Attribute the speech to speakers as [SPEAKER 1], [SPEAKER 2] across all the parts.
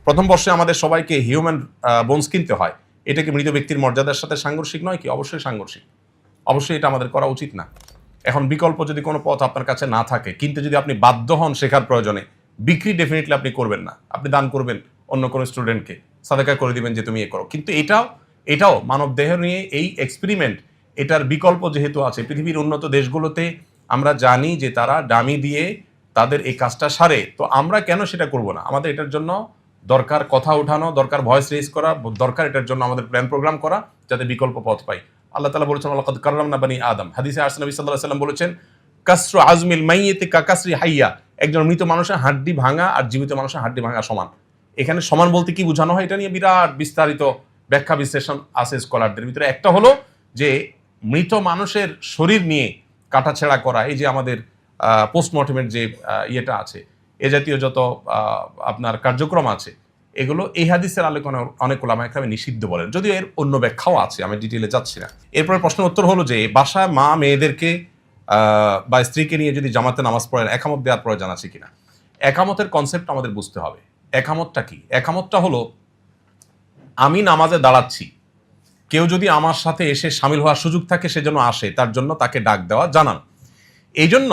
[SPEAKER 1] প্রথম বর্ষে আমাদের সবাইকে হিউম্যান বোনস কিনতে হয়, এটা কি মৃত ব্যক্তির মর্যাদার সাথে সাংঘর্ষিক নয় কি? অবশ্যই সাংঘর্ষিক, অবশ্যই এটা আমাদের করা উচিত না। এখন বিকল্প যদি কোনো পথ আপনার কাছে না থাকে, কিন্তু যদি আপনি বাধ্য হন শেখার প্রয়োজনে, বিক্রি ডেফিনেটলি আপনি করবেন না, আপনি দান করবেন অন্য কোনো স্টুডেন্টকে, সাদাকা করে দিবেন যে তুমি এ করো। কিন্তু এটাও মানব দেহ নিয়ে এই এক্সপেরিমেন্ট, এটার বিকল্প যেহেতু আছে, পৃথিবীর উন্নত দেশগুলোতে আমরা জানি যে তারা ডামি দিয়ে তাদের এই কাজটা সারে, তো আমরা কেন সেটা করব না? আমাদের এটার জন্য দরকার কথা ওঠানো, দরকার ভয়েস রেজ করা, দরকার এটার জন্য আমাদের প্ল্যান প্রোগ্রাম করা, যাতে বিকল্প পথ পাই। আল্লাহ তাআলা বলেছেন লাকাদ কাররামনা বানি আদম, হাদিসে আসছে নবী সাল্লাল্লাহু আলাইহি ওয়াসাল্লাম বলেছেন কাসরু আজমিল মাইয়িতি কাকাসরি হাইয়া, একজন মৃত মানুষের হাড্ডি ভাঙা আর জীবিত মানুষের হাড্ডি ভাঙা সমান। এখানে সমান বলতে কি বোঝানো হয়, এটা নিয়ে বিরাট বিস্তারিত ব্যাখ্যা বিশ্লেষণ আছে স্কলারদের ভিতরে। একটা হলো যে মৃত মানুষের শরীর নিয়ে কাটাছেঁড়া করা, এই যে আমাদের পোস্টমর্টেমের যে ইয়েটা আছে, এ জাতীয় যত আপনার কার্যক্রম আছে, এগুলো এই হাদিসের আলোচনা অনেক ওলামায়ে কেরাম নিষিদ্ধ বলেন, যদিও এর অন্য ব্যাখ্যাও আছে, আমি ডিটেইলে যাচ্ছি না। এরপরে প্রশ্নের উত্তর হলো যে বাসায় মা মেয়েদেরকে বা স্ত্রীকে নিয়ে যদি জামাতে নামাজ পড়েন, একামত দেওয়ার প্রয়োজন আছে কিনা? একামতের কনসেপ্ট আমাদের বুঝতে হবে। একামতটা কি? একামতটা হলো আমি নামাজে দাঁড়াচ্ছি, কেউ যদি আমার সাথে এসে শামিল হওয়ার সুযোগ থাকে সেজন্য আসে, তার জন্য তাকে ডাক দেওয়া, জানান। এই জন্য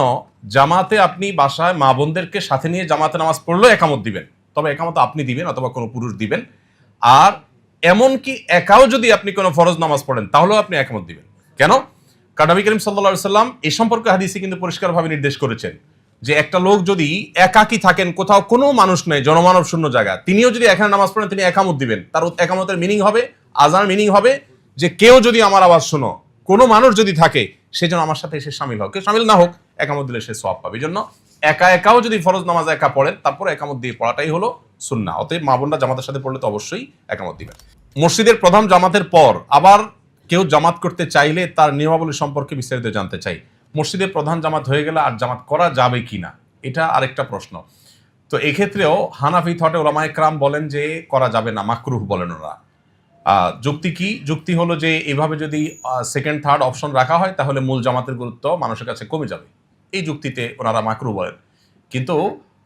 [SPEAKER 1] জামাতে আপনি বাসায় মা বোনদেরকে সাথে নিয়ে জামাতে নামাজ পড়লেও একামত দিবেন, তবে একামত আপনি দিবেন অথবা কোনো পুরুষ দিবেন। আর এমনকি একাও যদি আপনি কোনো ফরজ নামাজ পড়েন তাহলেও আপনি একামত দিবেন। কেন? কারণ নবী করিম সাল্লাল্লাহু আলাইহি সাল্লাম এই সম্পর্কে হাদিসে কিন্তু পরিষ্কারভাবে নির্দেশ করেছেন যে একটা লোক যদি একাকী থাকেন, কোথাও কোনো মানুষ নেই, জনমানব শূন্য জায়গা, তিনিও যদি এখানে নামাজ পড়েন, তিনি একামত দিবেন। তার একামতের মিনিং হবে, আজান মিনিং হবে যে কেউ যদি আমার আওয়াজ শোনো, কোনো মানুষ যদি থাকে, সে যেন আমার সাথে এসে শামিল হোক, কেউ শামিল না হোক, একামত দিলে সে সওয়াব পাবে। এই জন্য একাও যদি ফরজ নামাজ একা পড়েন, তারপরে একামত দিয়ে পড়াটাই হলো সুন্নাহ। অতএব মা বোনরা জামাতের সাথে পড়লে তো অবশ্যই একামত দিবেন। মসজিদের প্রধান জামাতের পর আবার কেউ জামাত করতে চাইলে তার নিয়মাবলী সম্পর্কে বিস্তারিত জানতে চাই। মসজিদের প্রধান জামাত হয়ে গেলে আর জামাত করা যাবে কিনা, এটা আরেকটা প্রশ্ন। তো এক্ষেত্রেও হানাফি থটে ওলামায়ে কেরাম বলেন যে করা যাবে না, মাকরুহ বলেন ওরা। যুক্তি কি? যুক্তি হলো যে এভাবে যদি সেকেন্ড থার্ড অপশন রাখা হয়, তাহলে মূল জামাতের গুরুত্ব মানুষের কাছে কমে যাবে। এই যুক্তিতে ওনারা মাকরুহ বলেন। কিন্তু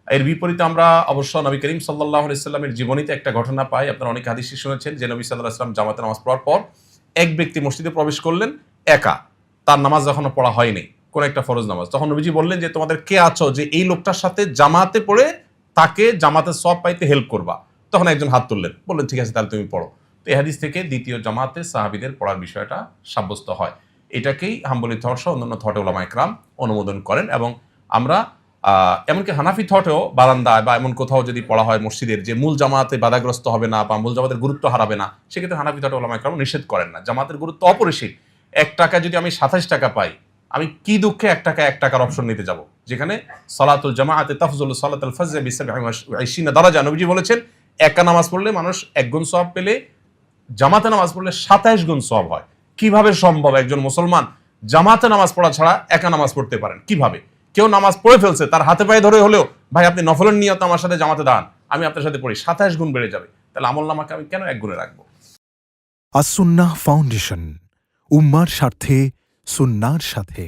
[SPEAKER 1] এর বিপরীতে আমরা অবশ্য নবী করিম সাল্লাল্লাহু আলাইহি সাল্লামের জীবনীতে একটা ঘটনা পাই। আপনারা অনেক হাদিস শুনেছেন যে নবী সাল্লাল্লাহু আলাইহি সাল্লাম জামাতে নামাজ পড়ার পর এক ব্যক্তি মসজিদে প্রবেশ করলেন একা, তার নামাজ এখনো পড়া হয়নি, কোন একটা ফরজ নামাজ। তখন নবীজি বললেন যে তোমাদের কে আছো যে এই লোকটার সাথে জামাতে পড়ে তাকে জামাতের সওয়াব পাইতে হেল্প করবা? তখন একজন হাত তুললেন, বললেন ঠিক আছে তাহলে তুমি পড়ো। তো এই হাদিস থেকে দ্বিতীয় জামাতে সাহাবীদের পড়ার বিষয়টা সাব্যস্ত হয়। এটাকেই হাম্বলি থট সহ অন্যান্য থটে ওলামায়ে কেরাম অনুমোদন করেন। এবং আমরা এমনকি হানাফি থটেও বারান্দায় বা এমন কোথাও যদি পড়া হয় মসজিদের, যে মূল জামাতে বাধাগ্রস্ত হবে না বা মূল জামাতের গুরুত্ব হারাবে না, সেক্ষেত্রে হানাফি থটে ওলামায়ে কেরাম নিষেধ করেন না। জামাতের গুরুত্ব অপরিসীম। 1 টাকা যদি আমি 27 টাকা পাই, আমি কি দুঃখে 1 টাকার অপশন নিতে যাব, যেখানে সালাতুল জামাআতে তাফজুলু সালাতুল ফজর বি27 দারাজা। নবীজি বলেছেন একা নামাজ পড়লে মানুষ 1 গুণ সওয়াব পেলে জামাতে নামাজ পড়লে 27 গুণ সওয়াব হয়। কিভাবে সম্ভব একজন মুসলমান জামাতে নামাজ পড়া ছাড়া একা নামাজ পড়তে পারেন? কিভাবে? কেউ নামাজ পড়ে ফেলছে, তার হাতে পায়ে ধরে হলেও ভাই আপনি নফলের নিয়ত আমার সাথে জামাতে দাঁড়ান, আমি আপনার সাথে পড়ি, 27 গুণ বেড়ে যাবে। তাহলে আমলনামাকে আমি কেন 1 গুণে রাখবো?
[SPEAKER 2] আস-সুন্নাহ ফাউন্ডেশন, উম্মার স্বার্থে সুন্নাহর সাথে।